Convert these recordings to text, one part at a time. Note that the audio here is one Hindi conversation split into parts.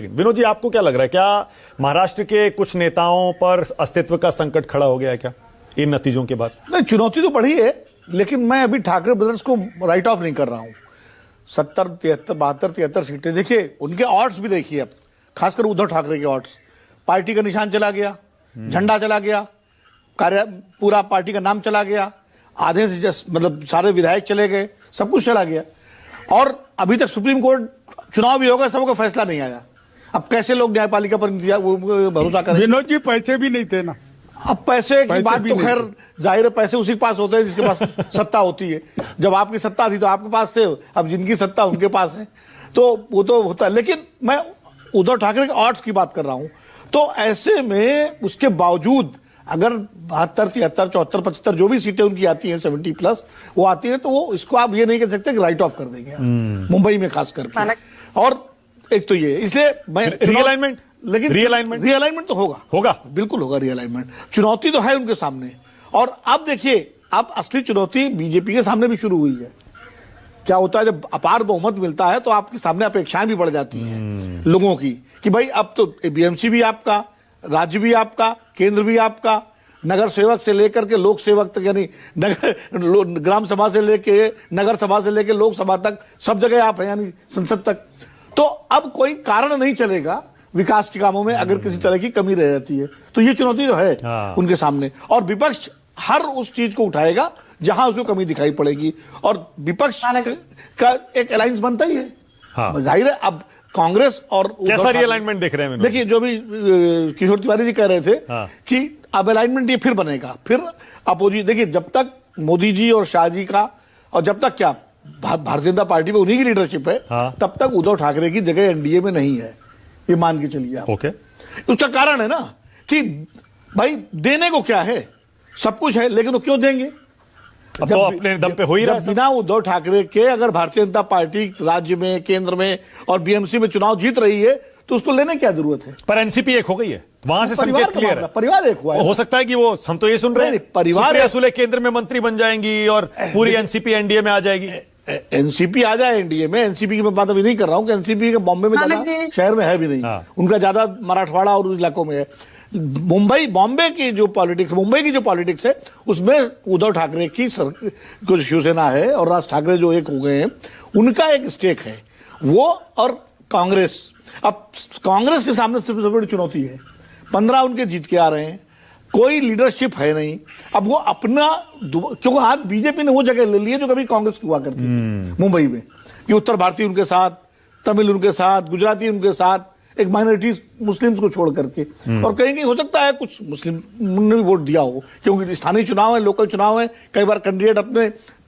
विनोद जी, आपको क्या लग रहा है, क्या महाराष्ट्र के कुछ नेताओं पर अस्तित्व का संकट खड़ा हो गया है क्या इन नतीजों के बाद? नहीं, चुनौती तो बढ़ी है, लेकिन मैं अभी ठाकरे ब्रदर्स को राइट ऑफ नहीं कर रहा हूं। 70, 73, 72, 73 सीटें देखिए, उनके ऑड्स भी देखिए। अब खासकर उद्धव ठाकरे के ऑड्स, पार्टी का निशान चला गया, झंडा चला गया, पूरा पार्टी का नाम चला गया, आधे से मतलब सारे विधायक चले गए, सब कुछ चला गया। और अभी तक सुप्रीम कोर्ट चुनाव भी होगा, सबका फैसला नहीं आया। अब कैसे लोग न्यायपालिका पर भरोसा करें? विनोद जी, पैसे भी नहीं थे ना। अब पैसे की बात तो खैर जाहिर है, पैसे उसी के पास होते हैं जिसके पास सत्ता होती है। जब आपकी सत्ता थी तो आपके पास थे, अब जिनकी सत्ता उनके पास है, तो वो तो होता है। लेकिन मैं उद्धव ठाकरे के ऑड्स की बात कर रहा हूं। तो ऐसे में उसके बावजूद अगर 72, 73, 74, 75 जो भी सीटें उनकी आती हैं 70+ वो आती है, तो वो इसको आप ये नहीं कह सकते कि राइट ऑफ कर देंगे मुंबई में खास करके। और एक तो ये, इसलिए मैं रीअलाइनमेंट, लेकिन रीअलाइनमेंट तो होगा, बिल्कुल होगा रीअलाइनमेंट। चुनौती तो है उनके सामने। और अब देखिए, अब असली चुनौती बीजेपी के सामने भी शुरू हुई है। क्या होता है, जब अपार बहुमत मिलता है तो आपके सामने अपेक्षाएं भी बढ़ जाती हैं लोगों की, कि भाई अब तो बीएमसी भी आपका, राज्य भी आपका, केंद्र भी आपका, नगर सेवक से लेकर के लोक सेवक तक, यानी ग्राम सभा से लेके नगर सभा से लेके लोकसभा तक, सब जगह आप हैं, यानी संसद तक। तो अब कोई कारण नहीं चलेगा विकास के कामों में अगर किसी तरह की कमी रह जाती है। तो ये चुनौती तो है उनके सामने। और विपक्ष हर उस चीज को उठाएगा जहां उसको कमी दिखाई पड़ेगी, और विपक्ष का एक अलायंस बनता ही है। जाहिर है, अब कांग्रेस और कैसा रीअलाइनमेंट देख रहे हैं? देखिए, जो भी किशोर तिवारी जी कह रहे थे कि अब अलाइनमेंट ये फिर बनेगा, फिर अपोजिट। देखिए, जब तक मोदी जी और शाह जी का, और जब तक क्या भारतीय जनता पार्टी में उन्हीं की लीडरशिप है, तब तक उद्धव ठाकरे की जगह एनडीए में नहीं है, ये मान के चलिए आप। ओके, उसका कारण है ना कि भाई देने को क्या है, सब कुछ है, लेकिन वो क्यों देंगे? अब तो अपने दम पे हो ही रहा है। बिना उद्धव ठाकरे के अगर भारतीय जनता पार्टी राज्य में, केंद्र में और बीएमसी में चुनाव जीत रही है, तो उसको लेने क्या जरूरत है? पर एनसीपी एक हो गई है, वहां से संकेत क्लियर है। परिवार एक हुआ है। हो सकता है कि वो, हम तो ये सुन रहे हैं, परिवार सुले केंद्र में मंत्री बन जाएंगी और पूरी एनसीपी एनडीए में आ जाएगी। एनसीपी आ जाए एनडीए में, एनसीपी की मैं बात अभी नहीं कर रहा हूं कि एनसीपी के बॉम्बे में ज्यादा, शहर में है भी नहीं, उनका ज्यादा मराठवाड़ा और इलाकों में है। मुंबई, बॉम्बे की जो पॉलिटिक्स, मुंबई की जो पॉलिटिक्स है, उसमें उद्धव ठाकरे की कुछ शिवसेना है और राज ठाकरे जो एक हो गए हैं, उनका एक स्टेक है वो, और कांग्रेस। अब कांग्रेस के सामने सबसे बड़ी चुनौती है, 15 उनके जीत के आ रहे हैं, कोई लीडरशिप है नहीं। अब वो अपना, क्योंकि आज बीजेपी ने वो जगह ले ली है जो कभी कांग्रेस की हुआ करती थी मुंबई में, कि उत्तर भारतीय उनके साथ, तमिल उनके साथ, गुजराती उनके साथ, एक माइनॉरिटी मुस्लिम्स को छोड़ करके। और कहीं हो सकता है कुछ मुस्लिम ने भी वोट दिया हो, क्योंकि स्थानीय चुनाव है, लोकल चुनाव है, कई बार कैंडिडेट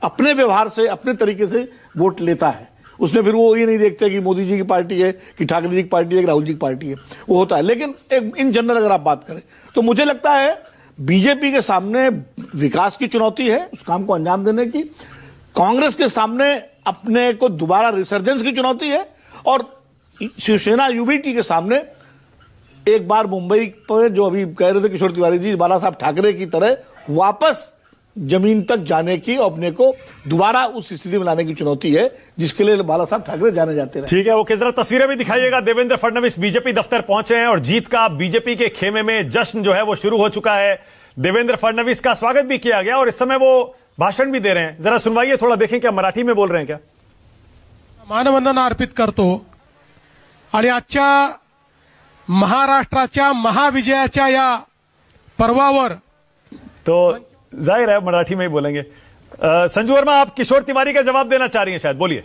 अपने व्यवहार से, अपने तरीके से वोट लेता है। उसमें फिर वो ये नहीं देखते कि मोदी जी की पार्टी है, कि ठाकरे जी की पार्टी है, कि राहुल जी की पार्टी है, वो होता है। लेकिन इन जनरल अगर आप बात करें तो मुझे लगता है बीजेपी के सामने विकास की चुनौती है, उस काम को अंजाम देने की। कांग्रेस के सामने अपने को दोबारा रिसर्जेंस की चुनौती है, और शिवसेना यूबीटी के सामने एक बार मुंबई पर, जो अभी कह रहे थे किशोर तिवारी जी, बाला साहब ठाकरे की तरह वापस जमीन तक जाने की, अपने को दोबारा उस स्थिति में लाने की चुनौती है, जिसके लिए बाला साहब ठाकरे जाने जाते हैं। ठीक है, ओके, जरा तस्वीरें भी दिखाइएगा। देवेंद्र फडणवीस बीजेपी दफ्तर पहुंचे हैं और जीत का बीजेपी के खेमे में जश्न जो है वो शुरू हो चुका है। देवेंद्र फडणवीस का स्वागत भी किया गया और इस समय वो भाषण भी दे रहे हैं। जरा सुनवाइए, थोड़ा देखें क्या मराठी में बोल रहे हैं क्या। मानवंदना अर्पित करतो आणि आजच्या महाराष्ट्राच्या महाविजयाच्या या पर्वावर तो जाहिर है मराठी में ही बोलेंगे। संजू वर्मा, आप किशोर तिवारी का जवाब देना चाह रही हैं शायद, बोलिए।